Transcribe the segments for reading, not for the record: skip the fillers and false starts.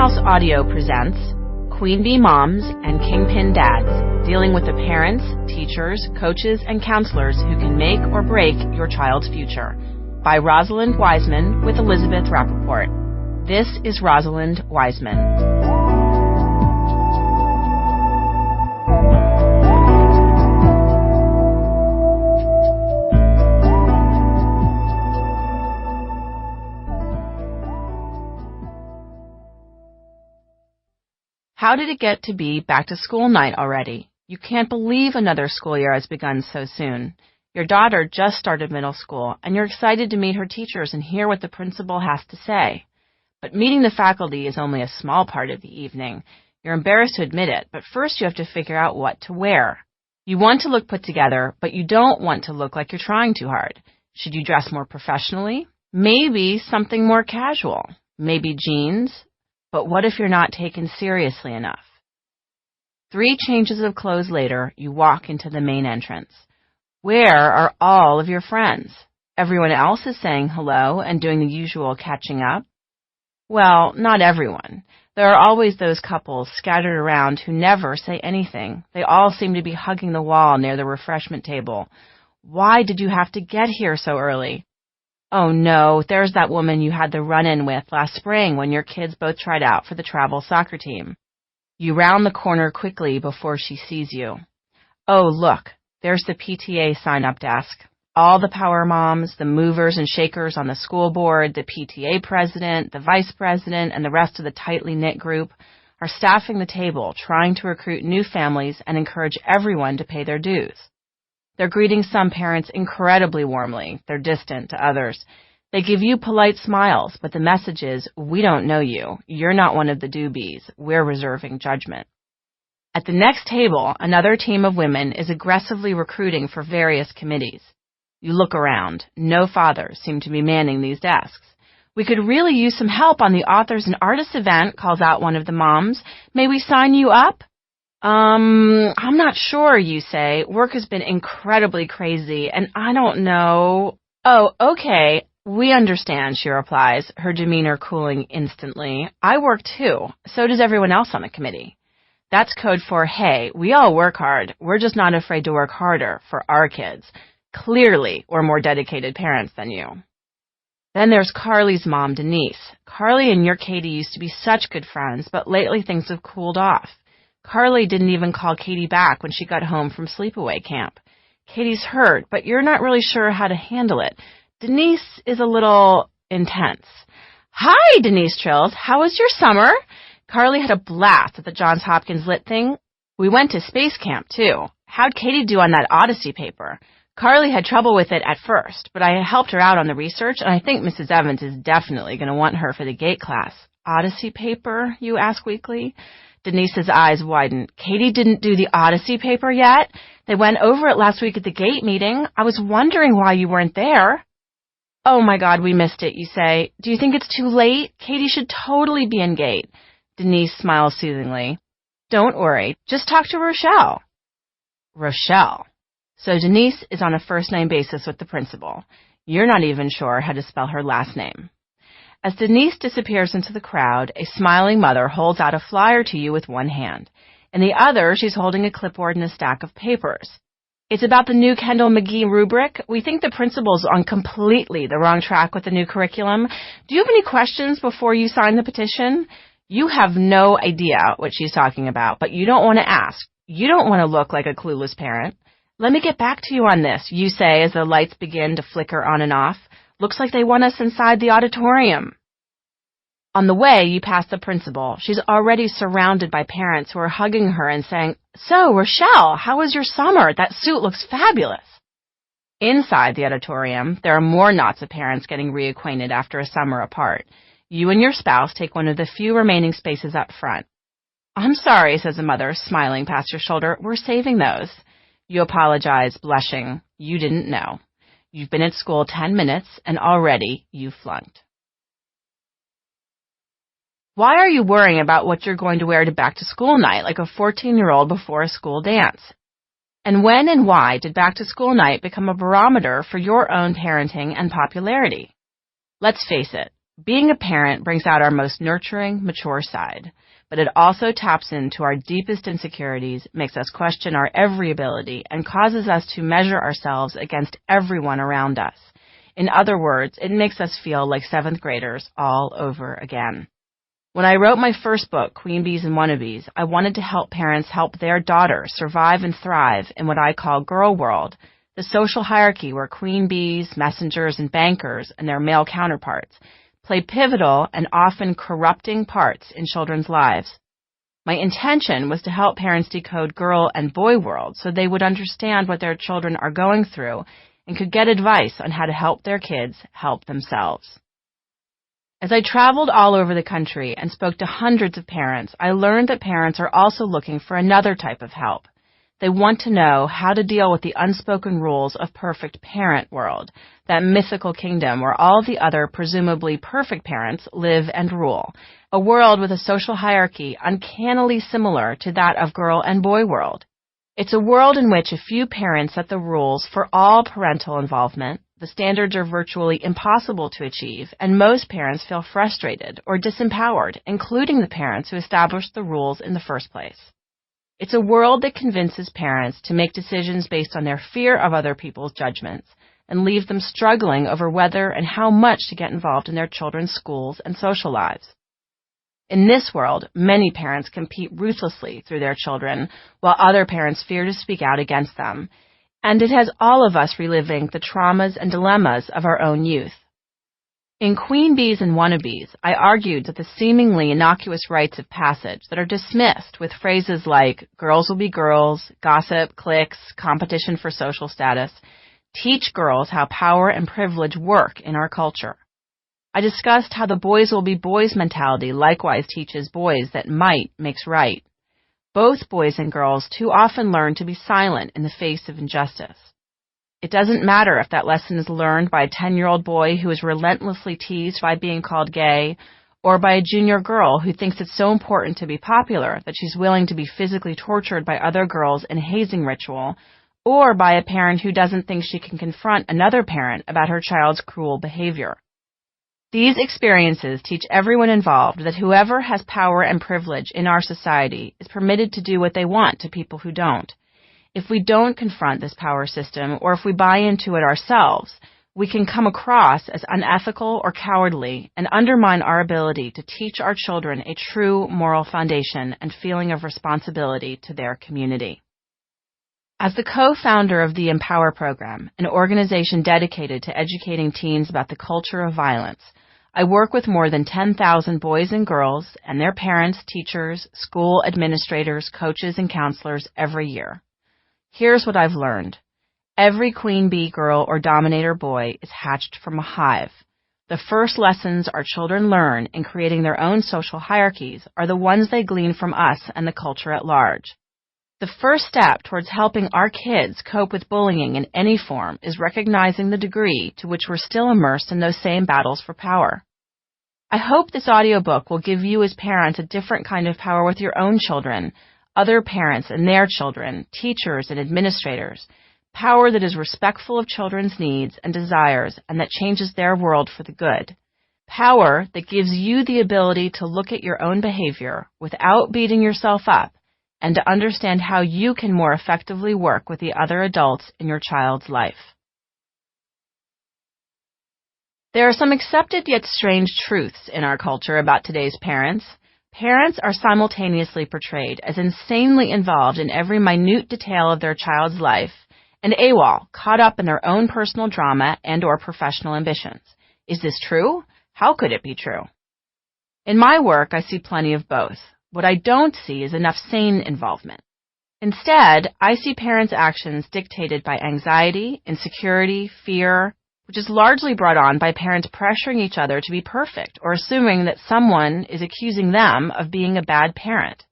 House Audio presents Queen Bee Moms and Kingpin Dads, dealing with the parents, teachers, coaches, and counselors who can make or break your child's future, by Rosalind Wiseman with Elizabeth Rapoport. This is Rosalind Wiseman. How did it get to be back to school night already? You can't believe another school year has begun so soon. Your daughter just started middle school, and you're excited to meet her teachers and hear what the principal has to say. But meeting the faculty is only a small part of the evening. You're embarrassed to admit it, but first you have to figure out what to wear. You want to look put together, but you don't want to look like you're trying too hard. Should you dress more professionally? Maybe something more casual. Maybe jeans? But what if you're not taken seriously enough? 3 changes of clothes later, you walk into the main entrance. Where are all of your friends? Everyone else is saying hello and doing the usual catching up. Well, not everyone. There are always those couples scattered around who never say anything. They all seem to be hugging the wall near the refreshment table. Why did you have to get here so early? Oh no, there's that woman you had the run-in with last spring when your kids both tried out for the travel soccer team. You round the corner quickly before she sees you. Oh look, there's the PTA sign-up desk. All the power moms, the movers and shakers on the school board, the PTA president, the vice president, and the rest of the tightly knit group are staffing the table, trying to recruit new families and encourage everyone to pay their dues. They're greeting some parents incredibly warmly. They're distant to others. They give you polite smiles, but the message is, we don't know you. You're not one of the doobies. We're reserving judgment. At the next table, another team of women is aggressively recruiting for various committees. You look around. No fathers seem to be manning these desks. We could really use some help on the authors and artists event, calls out one of the moms. May we sign you up? I'm not sure, you say. Work has been incredibly crazy, and I don't know. Oh, okay. We understand, she replies, her demeanor cooling instantly. I work too. So does everyone else on the committee. That's code for, hey, we all work hard. We're just not afraid to work harder for our kids. Clearly, we're more dedicated parents than you. Then there's Carly's mom, Denise. Carly and your Katie used to be such good friends, but lately things have cooled off. Carly didn't even call Katie back when she got home from sleepaway camp. Katie's hurt, but you're not really sure how to handle it. Denise is a little intense. Hi, Denise trills. How was your summer? Carly had a blast at the Johns Hopkins Lit thing. We went to space camp, too. How'd Katie do on that Odyssey paper? Carly had trouble with it at first, but I helped her out on the research, and I think Mrs. Evans is definitely going to want her for the GATE class. Odyssey paper, you ask weakly? Denise's eyes widen. Katie didn't do the Odyssey paper yet? They went over it last week at the GATE meeting. I was wondering why you weren't there. Oh my God, we missed it, you say. Do you think it's too late? Katie should totally be in GATE. Denise smiles soothingly. Don't worry. Just talk to Rochelle. Rochelle. So Denise is on a first-name basis with the principal. You're not even sure how to spell her last name. As Denise disappears into the crowd, a smiling mother holds out a flyer to you with one hand. In the other, she's holding a clipboard and a stack of papers. It's about the new Kendall McGee rubric. We think the principal's on completely the wrong track with the new curriculum. Do you have any questions before you sign the petition? You have no idea what she's talking about, but you don't want to ask. You don't want to look like a clueless parent. Let me get back to you on this, you say as the lights begin to flicker on and off. Looks like they want us inside the auditorium. On the way, you pass the principal. She's already surrounded by parents who are hugging her and saying, So, Rochelle, how was your summer? That suit looks fabulous. Inside the auditorium, there are more knots of parents getting reacquainted after a summer apart. You and your spouse take one of the few remaining spaces up front. I'm sorry, says the mother, smiling past your shoulder. We're saving those. You apologize, blushing. You didn't know. You've been at school 10 minutes, and already you've flunked. Why are you worrying about what you're going to wear to back-to-school night like a 14-year-old before a school dance? And when and why did back-to-school night become a barometer for your own parenting and popularity? Let's face it, Being a parent brings out our most nurturing, mature side, but it also taps into our deepest insecurities, makes us question our every ability, and causes us to measure ourselves against everyone around us. In other words, it makes us feel like 7th graders all over again. When I wrote my first book, Queen Bees and Wannabes, I wanted to help parents help their daughters survive and thrive in what I call girl world, the social hierarchy where queen bees, messengers, and bankers, and their male counterparts, play pivotal and often corrupting parts in children's lives. My intention was to help parents decode girl and boy world so they would understand what their children are going through and could get advice on how to help their kids help themselves. As I traveled all over the country and spoke to hundreds of parents, I learned that parents are also looking for another type of help. They want to know how to deal with the unspoken rules of perfect parent world, that mythical kingdom where all the other presumably perfect parents live and rule, a world with a social hierarchy uncannily similar to that of girl and boy world. It's a world in which a few parents set the rules for all parental involvement. The standards are virtually impossible to achieve, and most parents feel frustrated or disempowered, including the parents who established the rules in the first place. It's a world that convinces parents to make decisions based on their fear of other people's judgments and leave them struggling over whether and how much to get involved in their children's schools and social lives. In this world, many parents compete ruthlessly through their children, while other parents fear to speak out against them. And it has all of us reliving the traumas and dilemmas of our own youth. In Queen Bees and Wannabes, I argued that the seemingly innocuous rites of passage that are dismissed with phrases like girls will be girls, gossip, cliques, competition for social status, teach girls how power and privilege work in our culture. I discussed how the boys will be boys mentality likewise teaches boys that might makes right. Both boys and girls too often learn to be silent in the face of injustice. It doesn't matter if that lesson is learned by a 10-year-old boy who is relentlessly teased by being called gay, or by a junior girl who thinks it's so important to be popular that she's willing to be physically tortured by other girls in a hazing ritual, or by a parent who doesn't think she can confront another parent about her child's cruel behavior. These experiences teach everyone involved that whoever has power and privilege in our society is permitted to do what they want to people who don't. If we don't confront this power system, or if we buy into it ourselves, we can come across as unethical or cowardly and undermine our ability to teach our children a true moral foundation and feeling of responsibility to their community. As the co-founder of the Empower program, an organization dedicated to educating teens about the culture of violence, I work with more than 10,000 boys and girls and their parents, teachers, school administrators, coaches, and counselors every year. Here's what I've learned. Every queen bee girl or dominator boy is hatched from a hive. The first lessons our children learn in creating their own social hierarchies are the ones they glean from us and the culture at large. The first step towards helping our kids cope with bullying in any form is recognizing the degree to which we're still immersed in those same battles for power. I hope this audiobook will give you as parents a different kind of power with your own children, other parents and their children, teachers and administrators, power that is respectful of children's needs and desires and that changes their world for the good. Power that gives you the ability to look at your own behavior without beating yourself up and to understand how you can more effectively work with the other adults in your child's life. There are some accepted yet strange truths in our culture about today's parents. Parents are simultaneously portrayed as insanely involved in every minute detail of their child's life and AWOL, caught up in their own personal drama and/or professional ambitions. Is this true? How could it be true? In my work, I see plenty of both. What I don't see is enough sane involvement. Instead, I see parents' actions dictated by anxiety, insecurity, fear, which is largely brought on by parents pressuring each other to be perfect or assuming that someone is accusing them of being a bad parent.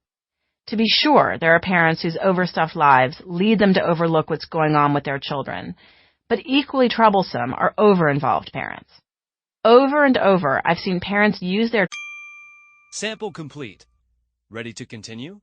To be sure, there are parents whose overstuffed lives lead them to overlook what's going on with their children, but equally troublesome are over-involved parents. Over and over, I've seen parents use their Sample complete. Ready to continue?